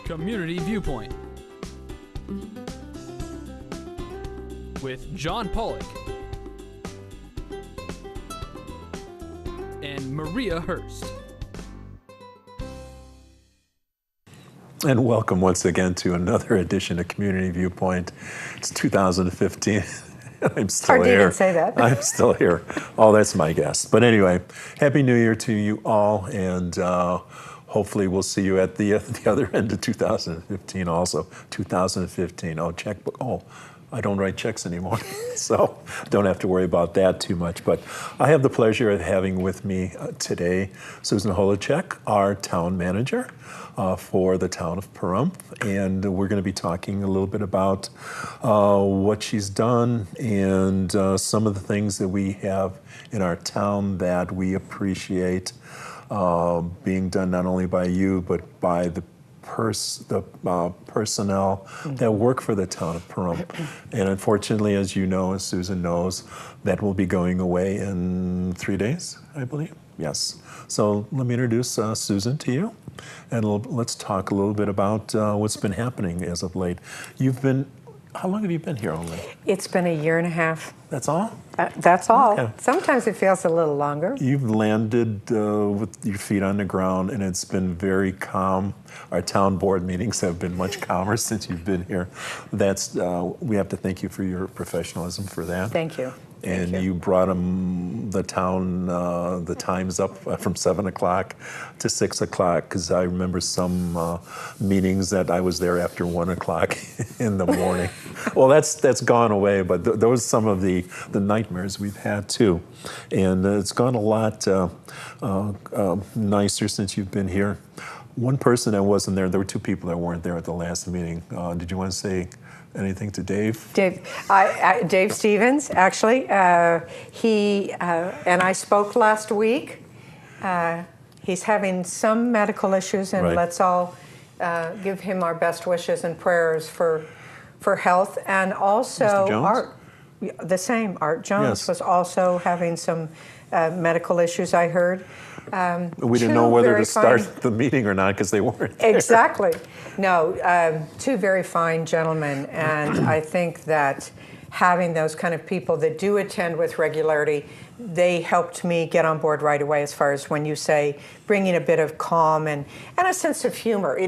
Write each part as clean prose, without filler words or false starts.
Community Viewpoint with John Pawlak and Maria Hurst. And welcome once again to another edition of Community Viewpoint. It's 2015. I'm still Hard here. to say that. I'm still here. Oh, that's my guess. But anyway, Happy New Year to you all, and hopefully we'll see you at the other end of 2015 also. 2015. Oh, checkbook. Oh, I don't write checks anymore, so don't have to worry about that too much. But I have the pleasure of having with me today Susan Holecheck, our town manager for the town of Pahrump, and we're going to be talking a little bit about what she's done and some of the things that we have in our town that we appreciate being done not only by you but by the personnel that work for the town of Pahrump. And unfortunately, as you know, as Susan knows, that will be going away in 3 days, I believe. Yes. So let me introduce Susan to you, and let's talk a little bit about what's been happening as of late. How long have you been here only? It's been a year and a half. That's all? That's all. Okay. Sometimes it feels a little longer. You've landed with your feet on the ground, and it's been very calm. Our town board meetings have been much calmer since you've been here. We have to thank you for your professionalism for that. Thank you. And you brought the town, the times up from 7 o'clock to 6 o'clock, because I remember some meetings that I was there after 1 o'clock in the morning. Well, that's gone away, but those are some of the nightmares we've had too. And it's gone a lot nicer since you've been here. One person that wasn't there were two people that weren't there at the last meeting. Did you want to say anything to Dave? Dave Stevens, actually. He and I spoke last week. He's having some medical issues, and let's all give him our best wishes and prayers for health. And also Mr. Jones? Art, the same. Art Jones was also having some medical issues, I heard. We didn't know whether to start the meeting or not because they weren't there. Exactly. No, two very fine gentlemen, and I think that having those kind of people that do attend with regularity, they helped me get on board right away as far as when you say bringing a bit of calm and a sense of humor.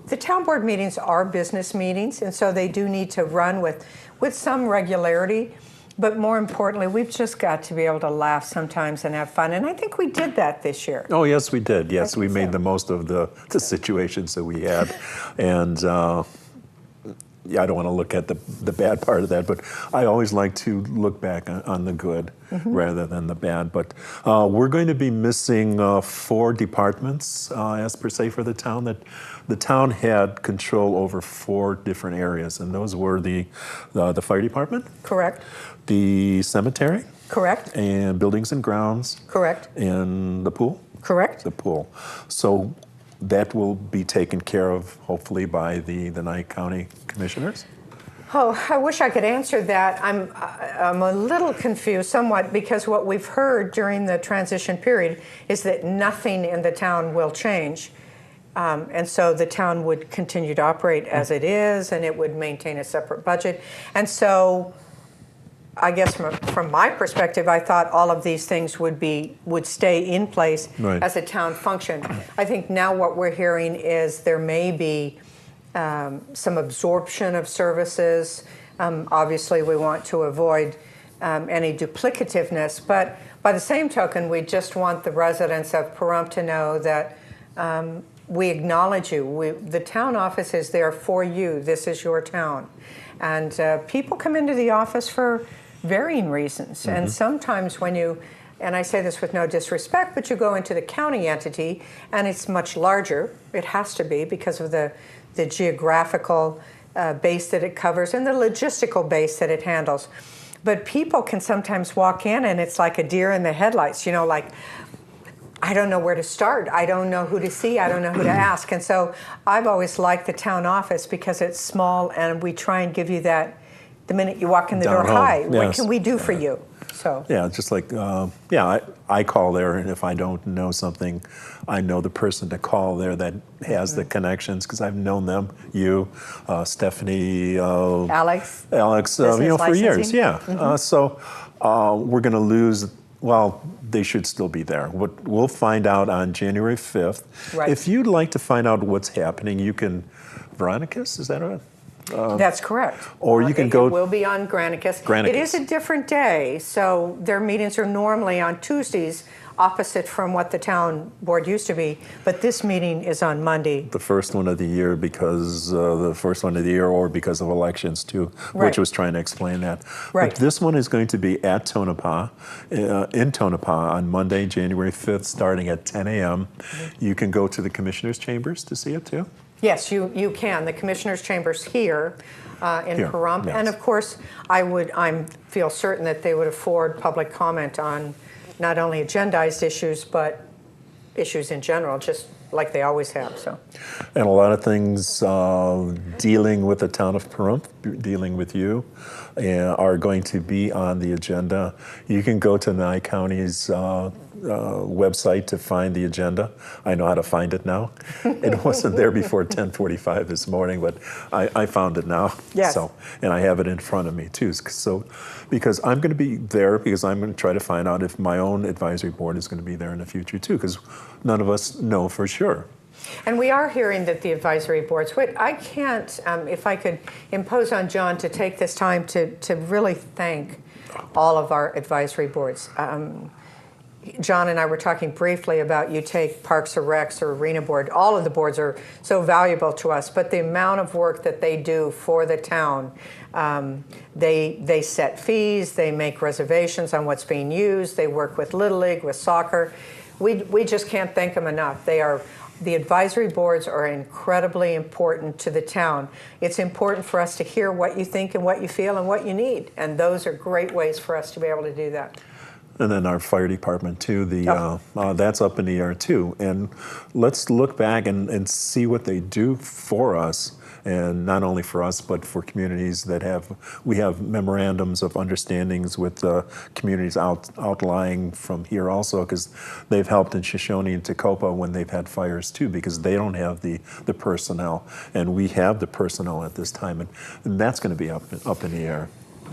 The town board meetings are business meetings, and so they do need to run with some regularity. But more importantly, we've just got to be able to laugh sometimes and have fun. And I think we did that this year. Oh, yes, we did. Yes, we made the most of the situations that we had. And I don't want to look at the bad part of that, but I always like to look back on the good rather than the bad. But we're going to be missing 4 departments, as per se, for the town. That the town had control over 4 different areas, and those were the fire department. Correct. The cemetery. Correct. And buildings and grounds. Correct. And the pool. Correct. The pool. So that will be taken care of, hopefully, by the Nye County Commissioners. Oh, I wish I could answer that. I'm a little confused somewhat, because what we've heard during the transition period is that nothing in the town will change. And so the town would continue to operate as it is, and it would maintain a separate budget. And so I guess from my perspective, I thought all of these things would stay in place as a town function. I think now what we're hearing is there may be some absorption of services. Obviously, we want to avoid any duplicativeness, but by the same token, we just want the residents of Pahrump to know that we acknowledge you. The town office is there for you. This is your town. And people come into the office for varying reasons. And sometimes and I say this with no disrespect, but you go into the county entity and it's much larger. It has to be because of the geographical base that it covers and the logistical base that it handles. But people can sometimes walk in and it's like a deer in the headlights, like, I don't know where to start. I don't know who to see. I don't know who to ask. And so I've always liked the town office because it's small and we try and give you that the minute you walk in the door. Hi, what can we do for you? So Yeah, just like, I call there, and if I don't know something, I know the person to call there that has the connections, because I've known them, you, Stephanie, Alex, for licensing. years, yeah. So we're going to lose, well, they should still be there. We'll find out on January 5th. Right. If you'd like to find out what's happening, you can, Veronicus, is that right? That's correct. Or you can go. It will be on Granicus. It is a different day, so their meetings are normally on Tuesdays, opposite from what the town board used to be. But this meeting is on Monday. The first one of the year or because of elections too, Right. which was trying to explain that. Right. But this one is going to be at Tonopah, in Tonopah on Monday, January 5th, starting at 10 a.m. You can go to the Commissioners' Chambers to see it too. Yes, you can. The Commissioners' Chambers here in Here, Pahrump. yes. And of course, I feel certain that they would afford public comment on not only agendized issues, but issues in general, just like they always have. So, And a lot of things dealing with the town of Pahrump, dealing with you, are going to be on the agenda. You can go to Nye County's website to find the agenda. I know how to find it now. It wasn't there before 10:45 this morning, but I found it now. Yes. So, and I have it in front of me too. So, because I'm going to be there, because I'm going to try to find out if my own advisory board is going to be there in the future too, because none of us know for sure. and we are hearing that the advisory boards. What I can't, if I could impose on John to take this time to really thank all of our advisory boards. John and I were talking briefly about, you take Parks or Recs or Arena Board, all of the boards are so valuable to us, but the amount of work that they do for the town, they set fees, they make reservations on what's being used, they work with Little League, with soccer. We just can't thank them enough. The advisory boards are incredibly important to the town. It's important for us to hear what you think and what you feel and what you need, and those are great ways for us to be able to do that. And then our fire department too, that's up in the air too. And let's look back and see what they do for us, and not only for us, but for communities that we have memorandums of understandings with communities outlying from here also, because they've helped in Shoshone and Tecopa when they've had fires too, because they don't have the personnel, and we have the personnel at this time, and that's going to be up in the air.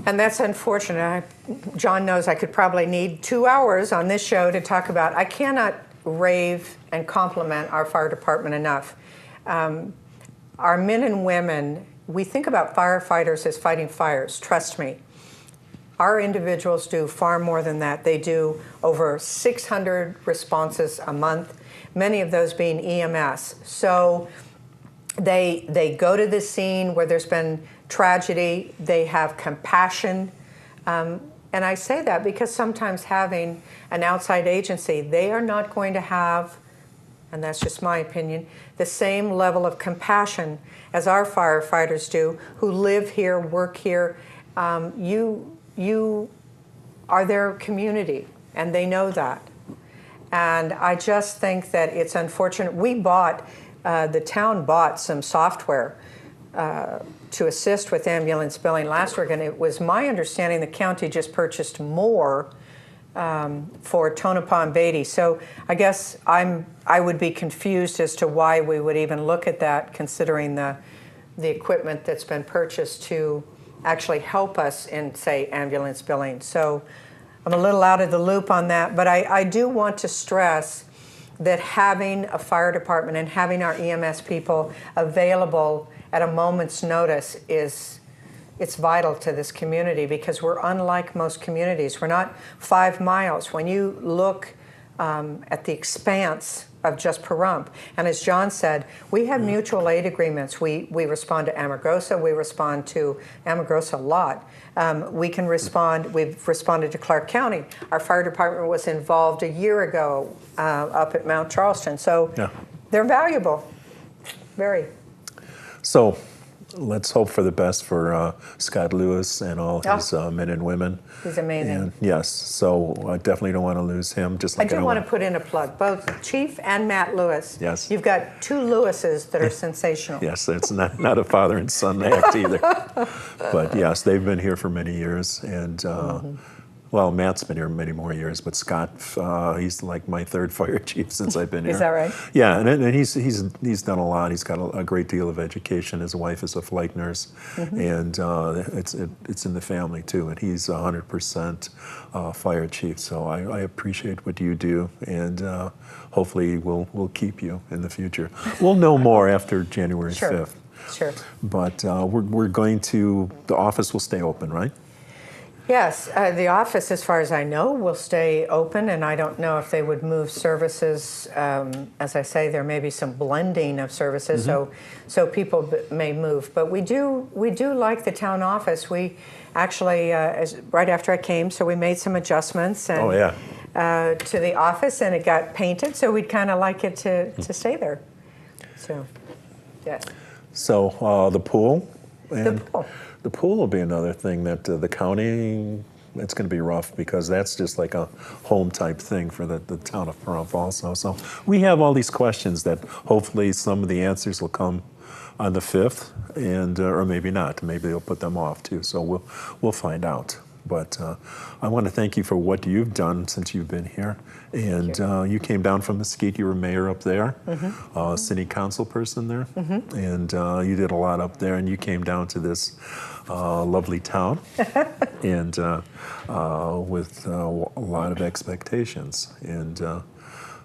And that's unfortunate. John knows I could probably need 2 hours on this show to talk about. I cannot rave and compliment our fire department enough. Our men and women, we think about firefighters as fighting fires. Trust me. Our individuals do far more than that. They do over 600 responses a month, many of those being EMS. So they go to the scene where there's been tragedy, they have compassion. And I say that because sometimes having an outside agency, they are not going to have, and that's just my opinion, the same level of compassion as our firefighters do, who live here, work here. You are their community, and they know that. And I just think that it's unfortunate. The town bought some software to assist with ambulance billing last week, and it was my understanding the county just purchased more for Tonopah and Beatty. So I guess I would be confused as to why we would even look at that, considering the equipment that's been purchased to actually help us in, say, ambulance billing. So I'm a little out of the loop on that, but I do want to stress that having a fire department and having our EMS people available at a moment's notice it's vital to this community, because we're unlike most communities. We're not 5 miles. When you look at the expanse of just Pahrump, and as John said, we have mutual aid agreements. We respond to Amargosa. We respond to Amargosa a lot. We've responded to Clark County. Our fire department was involved a year ago up at Mount Charleston. So they're valuable, very. So let's hope for the best for Scott Lewis and all his men and women. He's amazing. And yes, so I definitely don't want to lose him. Just like I do want to put in a plug, both Chief and Matt Lewis. Yes. You've got 2 Lewises that are sensational. Yes, it's not a father and son act either. But yes, they've been here for many years, and Well, Matt's been here many more years, but Scott, he's like my third fire chief since I've been here. Is that right? Yeah, and he's done a lot. He's got a great deal of education. His wife is a flight nurse, and it's in the family too. And he's 100% fire chief. So I appreciate what you do, and hopefully we'll keep you in the future. We'll know more after January 5th. Sure. But we're going to, the office will stay open, right? Yes, the office, as far as I know, will stay open, and I don't know if they would move services. As I say, there may be some blending of services, so people may move. But we do like the town office. We actually, right after I came, so we made some adjustments and, to the office, and it got painted, so we'd kind of like it to stay there. So, yes. So the pool. And the pool. The pool will be another thing that the county, it's going to be rough because that's just like a home type thing for the town of Pahrump also. So we have all these questions that hopefully some of the answers will come on the 5th, and or maybe not. Maybe they'll put them off too. So we'll find out. But I want to thank you for what you've done since you've been here. And you came down from Mesquite. You were mayor up there, city council person there, and you did a lot up there. And you came down to this lovely town, and with a lot of expectations. And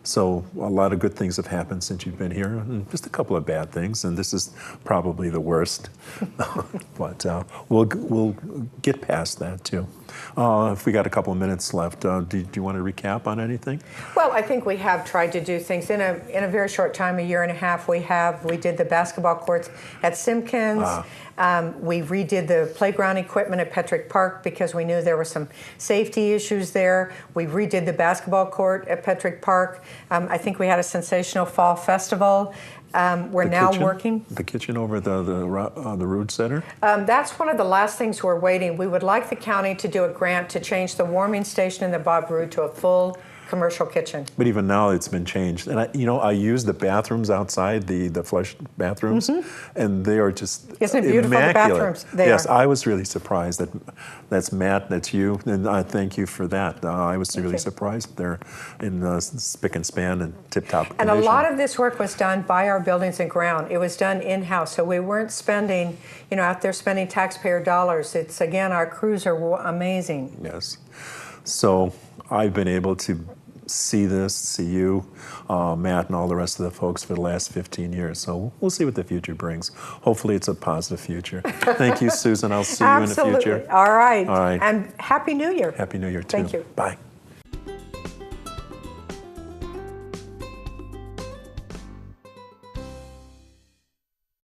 so a lot of good things have happened since you've been here, and just a couple of bad things, and this is probably the worst. But we'll get past that too. If we got a couple of minutes left, do you want to recap on anything? Well, I think we have tried to do things in a very short time, a year and a half. We did the basketball courts at Simpkins. We redid the playground equipment at Petrick Park because we knew there were some safety issues there. We redid the basketball court at Petrick Park. I think we had a sensational fall festival. We're now working. The kitchen over the Rood Center? That's one of the last things we're waiting. We would like the county to do a grant to change the warming station in the Bob Rood to a full commercial kitchen. But even now it's been changed. And I use the bathrooms outside, the flush bathrooms, and they are just Isn't it beautiful, immaculate. the bathrooms? They yes, are. I was really surprised. That's Matt, that's you, and I thank you for that. I was really surprised they're in spick and span and tip-top condition. And a lot of this work was done by our buildings and ground. It was done in-house, so we weren't spending, out there spending taxpayer dollars. It's, again, our crews are amazing. Yes. So I've been able to see you, Matt, and all the rest of the folks for the last 15 years. So we'll see what the future brings. Hopefully it's a positive future. Thank you, Susan. I'll see you in the future. All right. All right. And Happy New Year. Happy New Year, too. Thank you. Bye.